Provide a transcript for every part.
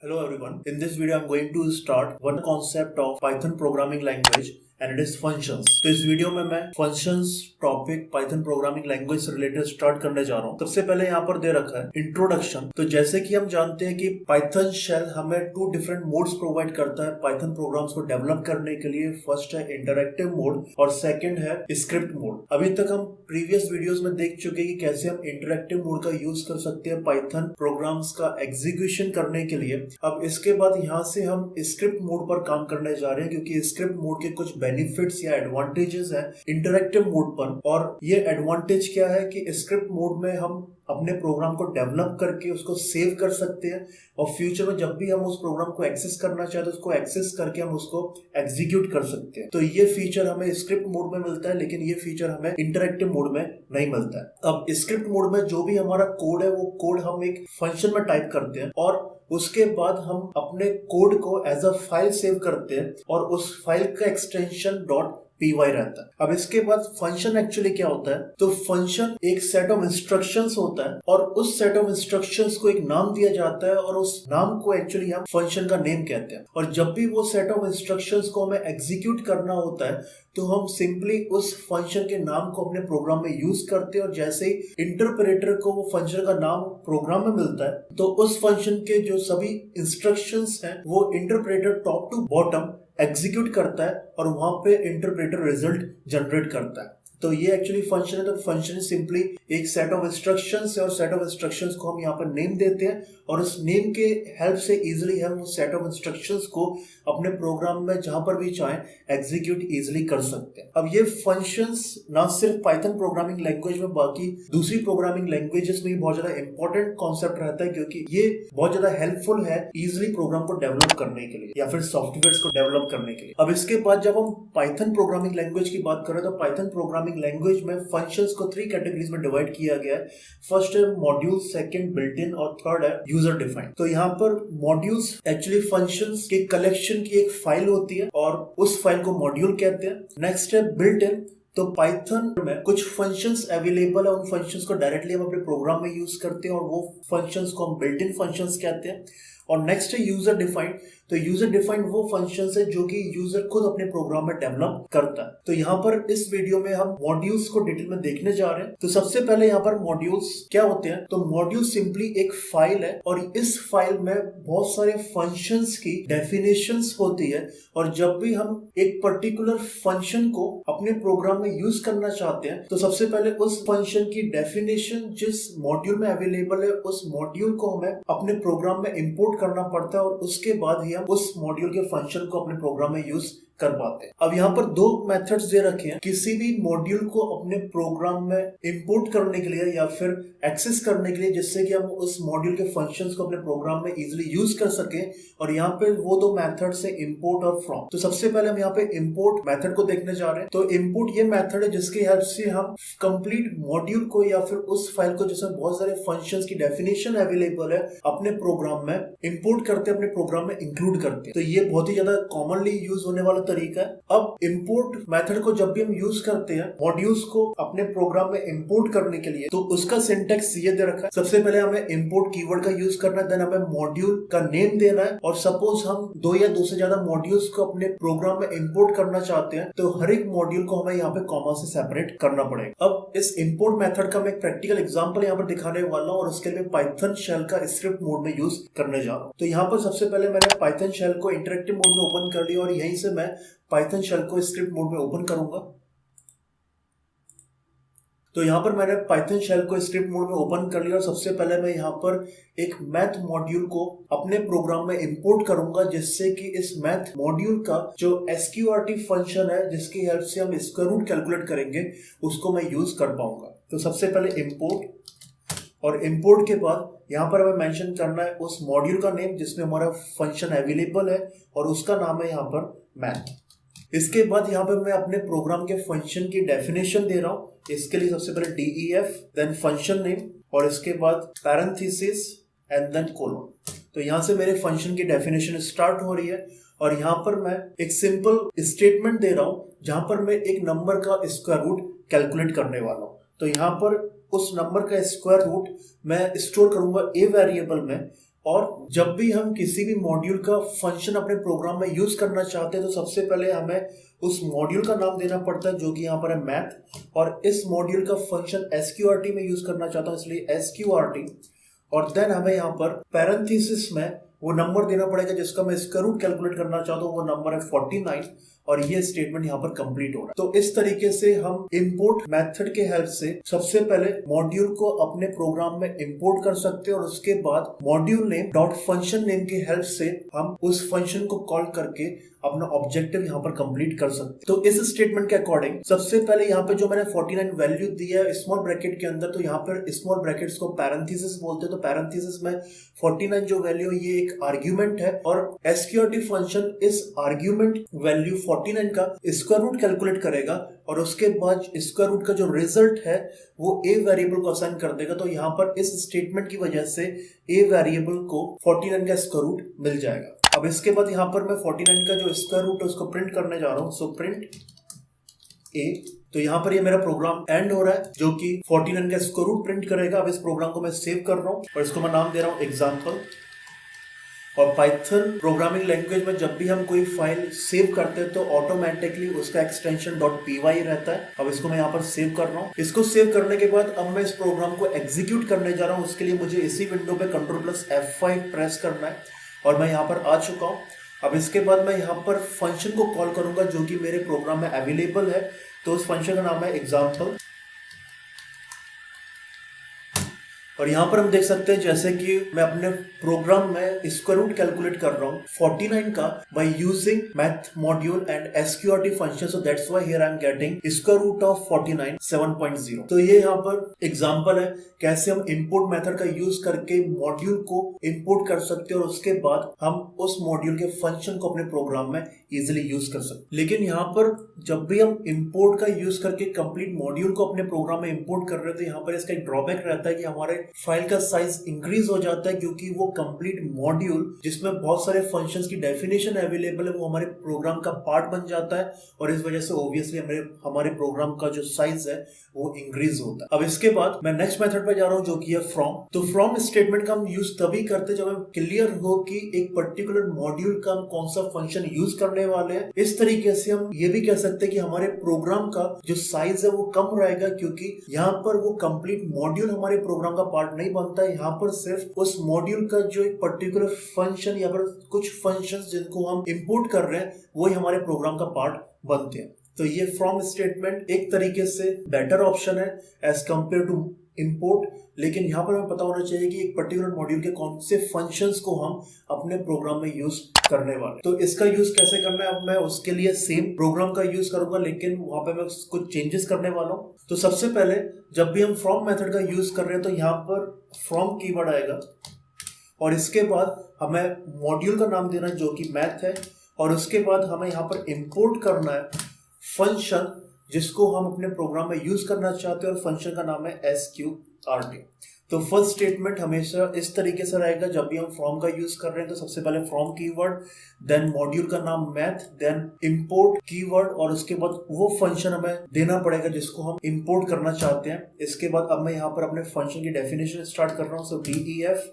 Hello everyone. In this video, I'm going to start one concept of Python programming language and it is functions. तो इस video में मैं functions topic Python programming language से related start करने जा रहा हूँ। सबसे पहले यहाँ पर दे रखा है इंट्रोडक्शन। तो जैसे कि हम जानते हैं कि Python शेल हमें 2 डिफरेंट मोड्स प्रोवाइड करता है Python प्रोग्राम्स को डेवलप करने के लिए। फर्स्ट है इंटरैक्टिव मोड और सेकंड है स्क्रिप्ट मोड। अभी तक हम प्रीवियस वीडियोस में देख चुके हैं कि कैसे हम इंटरैक्टिव मोड का यूज कर सकते हैं Python प्रोग्राम्स का एग्जीक्यूशन करने के लिए। अब इसके बाद यहाँ से हम स्क्रिप्ट मोड पर काम करने जा रहे हैं क्योंकि स्क्रिप्ट मोड के कुछ बेनिफिट्स या एडवांटेजेस हैं इंटरैक्टिव मोड पर। और ये एडवांटेज क्या है कि स्क्रिप्ट मोड में हम अपने प्रोग्राम को डेवलप करके उसको सेव कर सकते हैं और फ्यूचर में जब भी हम उस प्रोग्राम को एक्सेस करना चाहते हैं उसको एक्सेस करके हम उसको एग्जीक्यूट कर सकते हैं। तो ये फीचर हमें स्क्रिप्ट मोड में मिलता है, लेकिन ये फीचर हमें इंटरैक्टिव मोड में नहीं मिलता है। अब स्क्रिप्ट मोड में जो भी हमारा कोड है वो कोड हम एक फंक्शन में टाइप करते हैं और उसके बाद हम अपने कोड को एज अ फाइल सेव करते हैं और उस फाइल का एक्सटेंशन .py रहता है। अब इसके बाद फंक्शन एक्चुअली क्या होता है, तो फंक्शन एक सेट ऑफ इंस्ट्रक्शंस होता है और उस सेट ऑफ इंस्ट्रक्शंस को एक नाम दिया जाता है और उस नाम को एक्चुअली हम फंक्शन का नेम कहते हैं। और जब भी वो सेट ऑफ इंस्ट्रक्शंस को हमें एग्जीक्यूट करना होता है तो हम सिंपली उस फंक्शन के नाम को अपने प्रोग्राम में यूज करते हैं और जैसे ही इंटरप्रेटर को वो फंक्शन का नाम प्रोग्राम में मिलता है तो उस फंक्शन के जो सभी इंस्ट्रक्शंस हैं वो interpreter top to bottom execute करता है और वहां पे इंटरप्रेटर रिजल्ट जनरेट करता है। तो ये एक्चुअली फंक्शन है। तो फंक्शन सिंपली एक सेट ऑफ इंस्ट्रक्शंस है और सेट ऑफ इंस्ट्रक्शंस को हम यहाँ पर नेम देते हैं और उस नेम के हेल्प से इजीली हम उस सेट ऑफ इंस्ट्रक्शंस को अपने प्रोग्राम में जहां पर भी चाहें एग्जीक्यूट इजीली कर सकते हैं। अब ये फंक्शंस ना सिर्फ पाइथन प्रोग्रामिंग लैंग्वेज में बाकी दूसरी प्रोग्रामिंग लैंग्वेजेस में भी बहुत ज्यादा इंपॉर्टेंट कॉन्सेप्ट रहता है क्योंकि ये बहुत ज्यादा हेल्पफुल है इजिली प्रोग्राम को डेवलप करने के लिए या फिर सॉफ्टवेयर को डेवलप करने के लिए। अब इसके बाद जब हम पाइथन प्रोग्रामिंग लैंग्वेज की बात करें तो पाइथन प्रोग्रामिंग लैंग्वेज में फंक्शंस को 3 कैटेगरीज में डिवाइड किया गया है। फर्स्ट है मॉड्यूल, सेकंड बिल्ट इन और थर्ड है यूजर डिफाइंड। तो यहाँ पर मॉड्यूल्स एक्चुअली फंक्शंस के कलेक्शन की एक फाइल होती है और उस फाइल को मॉड्यूल कहते हैं। नेक्स्ट है बिल्ट इन। तो पाइथन में कुछ फंक्शंस अवेलेबल है, उन फंक्शंस को डायरेक्टली हम अपने प्रोग्राम में यूज करते हैं और वो फंक्शंस को हम बिल्ट इन फंक्शंस कहते हैं। और नेक्स्ट है यूजर डिफाइंड। तो यूजर डिफाइंड वो फंक्शंस है जो कि यूजर खुद अपने प्रोग्राम में डेवलप करता है। तो यहाँ पर इस वीडियो में हम मॉड्यूल्स को डिटेल में देखने जा रहे हैं। तो सबसे पहले यहाँ पर मॉड्यूल्स क्या होते हैं, तो मॉड्यूल सिंपली एक फाइल है और इस फाइल में बहुत सारे फंक्शंस की डेफिनेशंस होती है और जब भी हम एक पर्टिकुलर फंक्शन को अपने प्रोग्राम में यूज करना चाहते हैं तो सबसे पहले उस फंक्शन की डेफिनेशन जिस मॉड्यूल में अवेलेबल है उस मॉड्यूल को हमें अपने प्रोग्राम में इंपोर्ट करना पड़ता है और उसके बाद ही हम उस मॉड्यूल के फंक्शन को अपने प्रोग्राम में यूज कर पाते हैं। अब यहाँ पर 2 मेथड्स दे रखे हैं किसी भी मॉड्यूल को अपने प्रोग्राम में इंपोर्ट करने के लिए या फिर एक्सेस करने के लिए जिससे कि हम उस मॉड्यूल के फंक्शंस को अपने प्रोग्राम में इजीली यूज कर सके। और यहाँ पे वो 2 मेथड्स है इंपोर्ट और फ्रॉम। तो सबसे पहले हम यहाँ पे इंपोर्ट मेथड को देखने जा रहे हैं। तो इंपोर्ट ये मेथड है जिसकी हेल्प से हम कंप्लीट मॉड्यूल को या फिर उस फाइल को जिसमें बहुत सारे फंक्शंस की डेफिनेशन अवेलेबल है अपने प्रोग्राम में इंपोर्ट करते अपने प्रोग्राम में इंक्लूड करते हैं। तो ये बहुत ही ज्यादा कॉमनली यूज होने वाला तरीका है। अब इंपोर्ट मेथड को जब भी हम यूज करते हैं मॉड्यूल्स को अपने प्रोग्राम में इंपोर्ट करने के लिए तो उसका सिंटैक्स ये दे रखा है। सबसे पहले हमें इंपोर्ट कीवर्ड का यूज करना है, देन हमें मॉड्यूल का नेम देना है और सपोज हम 2 या 2 से ज्यादा मॉड्यूल्स को अपने प्रोग्राम में इंपोर्ट करना चाहते हैं तो हर एक मॉड्यूल को हमें यहाँ पे कॉमा से सेपरेट करना पड़ेगा। अब इस इंपोर्ट मेथड का मैं एक प्रैक्टिकल एग्जांपल यहाँ पर दिखाने वाला हूँ और उसके लिए पाइथन शेल का स्क्रिप्ट मोड में यूज करने जा रहा हूँ। तो यहाँ पर सबसे पहले मैंने पाइथन शेल को इंटरैक्टिव मोड में ओपन कर लिया और यहीं से मैं पाइथन शेल को स्क्रिप्ट मोड में ओपन करूंगा। तो यहाँ पर मैंने पाइथन शेल को स्क्रिप्ट मोड में ओपन कर लिया और सबसे पहले मैं यहाँ पर एक मैथ मॉड्यूल को अपने प्रोग्राम में इंपोर्ट करूंगा जिससे कि इस मैथ मॉड्यूल का जो SQRT फंक्शन है जिसकी हेल्प से हम स्क्वायर रूट कैलकुलेट करेंगे उसको मैं यूज कर पाऊंगा। तो सबसे पहले इंपोर्ट और इंपोर्ट के बाद यहाँ पर हमें मेंशन करना है उस मॉड्यूल का नेम जिसमें हमारा फंक्शन अवेलेबल है और उसका नाम है यहाँ पर मैथ। इसके बाद यहाँ पे मैं अपने प्रोग्राम के फंक्शन की डेफिनेशन दे रहा हूँ। इसके लिए सबसे पहले DEF देन फंक्शन नेम और इसके बाद पैरेंथेसिस एंड देन कोलन। तो यहाँ से मेरे फंक्शन की डेफिनेशन स्टार्ट हो रही है और यहाँ पर मैं एक सिंपल स्टेटमेंट दे रहा हूँ जहाँ पर मैं एक नंबर का स्क्वायर रूट कैलकुलेट करने वाला हूँ। तो यहाँ पर उस नंबर का स्क्वायर रूट मैं स्टोर करूंगा ए वेरिएबल में और जब भी हम किसी भी मॉड्यूल का फंक्शन अपने प्रोग्राम में यूज करना चाहते हैं तो सबसे पहले हमें उस मॉड्यूल का नाम देना पड़ता है, जो कि यहाँ पर है मैथ, और इस मॉड्यूल का फंक्शन एसक्यूआरटी में यूज करना चाहता हूँ, इसलिए एसक्यूआरटी। और देन हमें यहाँ पर पैरेंथेसिस में वो नंबर देना पड़ेगा जिसका मैं स्क्वायर रूट कैलकुलेट करना चाहता हूँ, वो नंबर है 49, और ये स्टेटमेंट यहाँ पर कंप्लीट हो रहा है। तो इस तरीके से हम इंपोर्ट मेथड के हेल्प से सबसे पहले मॉड्यूल को अपने प्रोग्राम में इंपोर्ट कर सकते हैं, और उसके बाद module name dot function name की हेल्प से हम उस फंक्शन को कॉल करके अपना ऑब्जेक्टिव यहाँ पर कंप्लीट कर सकते हैं। तो इस स्टेटमेंट के अकॉर्डिंग सबसे पहले यहाँ पे जो मैंने 49 वैल्यू दी है स्मॉल ब्रैकेट के अंदर, तो यहाँ पर स्मॉल ब्रैकेट्स को पैरेंथेसिस बोलते हैं। तो पैरेंथेसिस में 49 जो वैल्यू है ये एक आर्ग्यूमेंट है, और एसक्यूआरटी फंक्शन इस आर्ग्यूमेंट वैल्यू 49 का स्क्वायर रूट कैलकुलेट करेगा, और उसके बाद स्क्वायर रूट का जो रिजल्ट है वो ए वेरिएबल को असाइन कर देगा। तो यहाँ पर इस स्टेटमेंट की वजह से ए वेरिएबल को 49 का स्क्वायर रूट मिल जाएगा। अब इसके बाद यहाँ पर मैं 49 का जो स्क्वायर रूट है उसको प्रिंट करने जा रहा हूँ, सो प्रिंट ए। तो यहाँ पर ये मेरा प्रोग्राम एंड हो रहा है जो कि 49 का स्क्वायर रूट प्रिंट करेगा। अब इस प्रोग्राम को मैं सेव कर रहा हूँ और इसको मैं नाम दे रहा हूँ एग्जाम्पल। और पाइथन प्रोग्रामिंग लैंग्वेज में जब भी हम कोई फाइल सेव करते हैं तो ऑटोमेटिकली उसका एक्सटेंशन .py रहता है। अब इसको मैं यहाँ पर सेव कर रहा हूँ। इसको सेव करने के बाद अब मैं इस प्रोग्राम को एग्जीक्यूट करने जा रहा हूँ। उसके लिए मुझे इसी विंडो पे Ctrl+F5 प्रेस करना है, और मैं यहाँ पर आ चुका हूँ। अब इसके बाद मैं यहाँ पर फंक्शन को कॉल करूंगा जो कि मेरे प्रोग्राम में अवेलेबल है। तो उस फंक्शन का नाम है एग्जाम्पल, और यहाँ पर हम देख सकते हैं जैसे कि मैं अपने प्रोग्राम में स्क्वायर रूट कैलकुलेट कर रहा हूँ 49 का by using math module and SQRT function. So that's why here I am getting square root of 49 7.0। तो ये यहाँ पर एग्जांपल है कैसे हम इंपोर्ट मेथड का यूज करके मॉड्यूल को इंपोर्ट कर सकते हैं, और उसके बाद हम उस मॉड्यूल के फंक्शन को अपने प्रोग्राम में इजिली यूज कर सकते हैं। लेकिन यहाँ पर जब भी हम इंपोर्ट का यूज करके कंप्लीट मॉड्यूल को अपने प्रोग्राम में इंपोर्ट कर रहे हैं तो यहाँ पर इसका एक ड्रॉबैक रहता है कि हमारे फाइल का साइज इंक्रीज हो जाता है, क्योंकि वो कंप्लीट मॉड्यूल जिसमें बहुत सारे फंक्शंस की डेफिनेशन अवेलेबल है वो हमारे प्रोग्राम का पार्ट बन जाता है, और इस वजह से ऑब्वियसली हमारे प्रोग्राम का जो साइज है वो इंक्रीज होता है। अब इसके बाद मैं नेक्स्ट मेथड पे जा रहा हूँ जो कि है फ्रॉम। तो फ्रॉम स्टेटमेंट का हम यूज तभी करते हैं जब हमें क्लियर हो कि एक पर्टिकुलर मॉड्यूल का हम कौन सा फंक्शन यूज करने वाले हैं। इस तरीके से हम ये भी कह सकते हैं कि हमारे प्रोग्राम का जो साइज है वो कम रहेगा, क्योंकि यहाँ पर वो कंप्लीट मॉड्यूल हमारे प्रोग्राम का पार्ट नहीं बनता है। यहाँ पर सिर्फ उस मॉड्यूल का जो एक पर्टिकुलर फंक्शन या फिर कुछ फंक्शंस जिनको हम इंपोर्ट कर रहे हैं वही हमारे प्रोग्राम का पार्ट बनते हैं। तो ये फ्रॉम स्टेटमेंट एक तरीके से बेटर ऑप्शन है एज कंपेयर टू इंपोर्ट। लेकिन यहाँ पर हमें पता होना चाहिए कि एक पर्टिकुलर मॉड्यूल के कौन से फंक्शंस को हम अपने प्रोग्राम में यूज करने वाले। तो इसका यूज कैसे करना है, अब मैं उसके लिए सेम प्रोग्राम का यूज करूंगा, लेकिन वहां पे मैं कुछ चेंजेस करने वाला हूँ। तो सबसे पहले जब भी हम फ्रॉम मेथड का यूज कर रहे हैं तो यहाँ पर फ्रॉम कीवर्ड आएगा, और इसके बाद हमें मॉड्यूल का नाम देना है जो कि मैथ है, और उसके बाद हमें यहाँ पर इंपोर्ट करना है फंक्शन जिसको हम अपने प्रोग्राम में यूज करना चाहते हैं, और फंक्शन का नाम है एसक्यूआरटी। तो फर्स्ट स्टेटमेंट हमेशा इस तरीके से रहेगा जब भी हम फ्रॉम का यूज कर रहे हैं। तो सबसे पहले फ्रॉम कीवर्ड, देन मॉड्यूल का नाम मैथ, देन इंपोर्ट कीवर्ड, और उसके बाद वो फंक्शन हमें देना पड़ेगा जिसको हम इंपोर्ट करना चाहते हैं। इसके बाद अब मैं यहाँ पर अपने फंक्शन की डेफिनेशन स्टार्ट कर रहा हूँ। सो DEF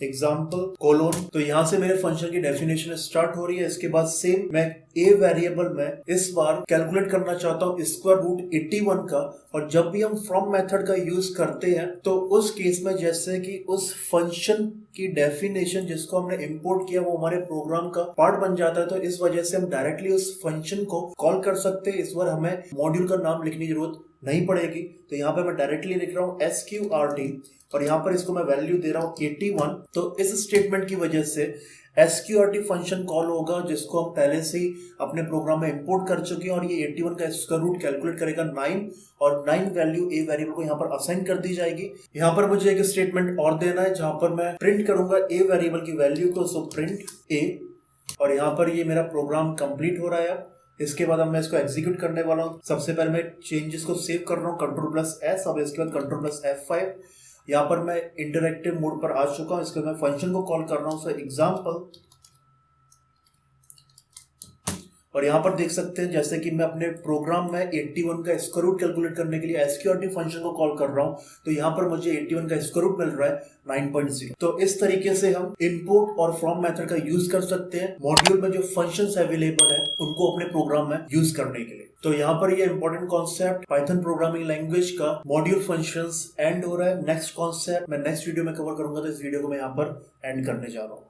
एग्जाम्पल कोलोन। तो यहाँ से मेरे फंक्शन की डेफिनेशन स्टार्ट हो रही है। इसके बाद सेम मैं ए वेरिएबल में इस बार कैलकुलेट करना चाहता हूँ स्क्वायर रूट 81 का, और जब भी हम फ्रॉम मेथड का यूज करते हैं तो उस केस में जैसे कि उस फंक्शन की डेफिनेशन जिसको हमने इंपोर्ट किया वो हमारे प्रोग्राम का पार्ट बन जाता है। तो इस वजह से हम डायरेक्टली उस फंक्शन को कॉल कर सकते हैं। इस बार हमें मॉड्यूल का नाम लिखने की जरूरत नहीं पड़ेगी। तो यहाँ पे मैं डायरेक्टली लिख रहा हूँ SQRT, और यहाँ पर इसको मैं वैल्यू दे रहा हूँ 81। तो इस स्टेटमेंट की वजह से SQRT फंक्शन कॉल होगा जिसको हम पहले से ही अपने प्रोग्राम में इंपोर्ट कर चुके हैं, और ये 81 का स्क्वायर रूट कैलकुलेट करेगा 9, और 9 वैल्यू ए वेरिएबल को यहाँ पर असाइन कर दी जाएगी। यहाँ पर मुझे एक स्टेटमेंट और देना है जहां पर मैं प्रिंट करूंगा ए वेरिएबल की वैल्यू को। सो प्रिंट ए, और यहाँ पर ये मेरा प्रोग्राम कंप्लीट हो रहा है। इसके बाद अब मैं इसको एग्जीक्यूट करने वाला हूँ। सबसे पहले मैं चेंजेस को सेव कर रहा हूँ Ctrl+S, अब इसके बाद Ctrl+F5। यहाँ पर मैं इंटरैक्टिव मोड पर आ चुका हूँ। इसके बाद मैं फंक्शन को कॉल कर रहा हूँ। सो एग्जाम्पल, और यहाँ पर देख सकते हैं जैसे कि मैं अपने प्रोग्राम में 81 का स्क्वायर रूट कैलकुलेट करने के लिए एसक्यूआरटी फंक्शन को कॉल कर रहा हूँ, तो यहाँ पर मुझे 81 का स्क्वायर रूट मिल रहा है 9.0। तो इस तरीके से हम इनपुट और फ्रॉम मेथड का यूज कर सकते हैं मॉड्यूल में जो फंक्शंस अवेलेबल है उनको अपने प्रोग्राम में यूज करने के लिए। तो यहाँ पर ये important concept Python programming language का मॉड्यूल फंक्शंस एंड हो रहा है। नेक्स्ट कॉन्सेप्ट मैं नेक्स्ट वीडियो में कवर करूंगा, तो इस वीडियो को मैं यहाँ पर एंड करने जा रहा हूँ।